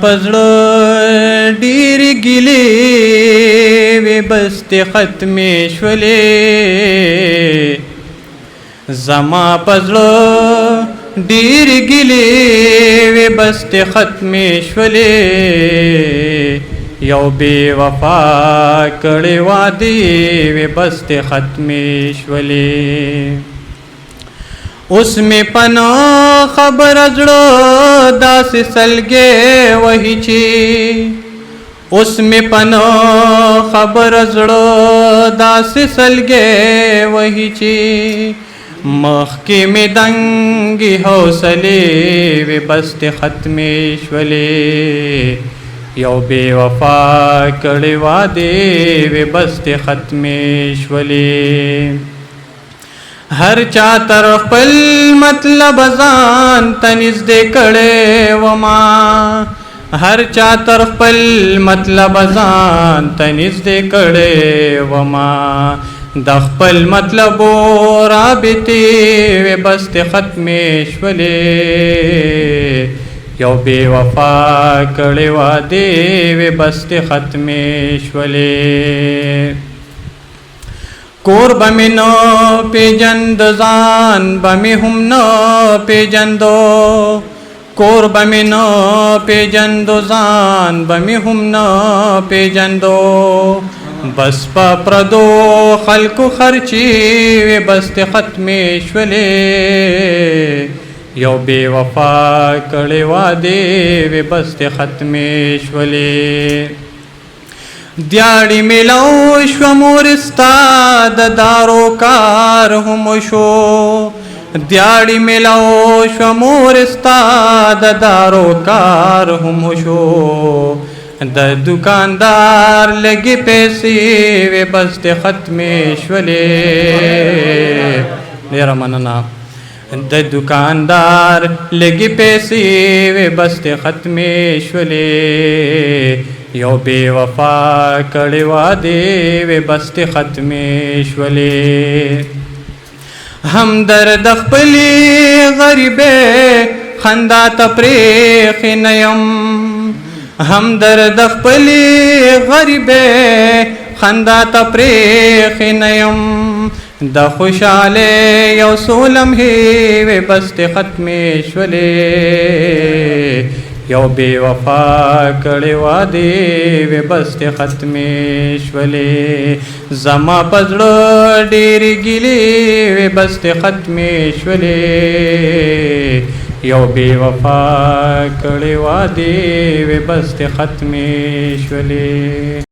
پزړه ډېر ګیلې وې بس ته ختمې شولې زما پزړه ډېر ګیلې وې بس ته ختمې شولې یو بې وفا کړې وعدې وې بس ته ختمې شولې اوس مې پنا خبر زړه داسې سلګې وهي چې اوس مې پنا خبر زړه داسې سلګې وهي چې مخکې مې دنګې حوصلې وې بس ته ختمې شولې یو بې وفا کړې وعدې وې بس ته ختمې شولې هر چا تر خپل مطلب ځان ته نږدې کړی وما هر چا تر خپل مطلب ځان ته نږدې کړی وما د خپل مطلبو رابطې وې بس ته ختمې شولې یو بې وفا کړې وعدې وې بس ته ختمې شولې کور به مې نه پېژند ځان به مې هم نه پېژندو کور به مې نه پېژندو ځان به مې هم نه پېژندو بس په پردو خلکو خرچې وې بس ته ختمې شولې یو بې وفا کړې وعدې وې بس ته ختمې شولې دیاړي ملو شو مورستا د دارو کار هم شو دیاړي ملو شو مورستا د دارو کار هم شو د دکاندار لګي پیسې وې بس ته ختمې شولې ډېره مننه د دکاندار لګي پیسې وې بس ته ختمې شولې یو بې وفا کړې وعدې وې بس ته ختمې شولې همدرد خپلې غریبې خندا ته پرېښې نه یم همدرد خپلې غریبې خندا ته پرېښې نه یم د خوشحالۍ یو څو لمحې وې بس ته ختمې شولې یو بې وفا کړې وعدې وې بس ته ختمې شولې زما په زړه ډېرې ګیلې وې بس ته ختمې شولې یو بې وفا کړې وعدې وې بس ته ختمې شولې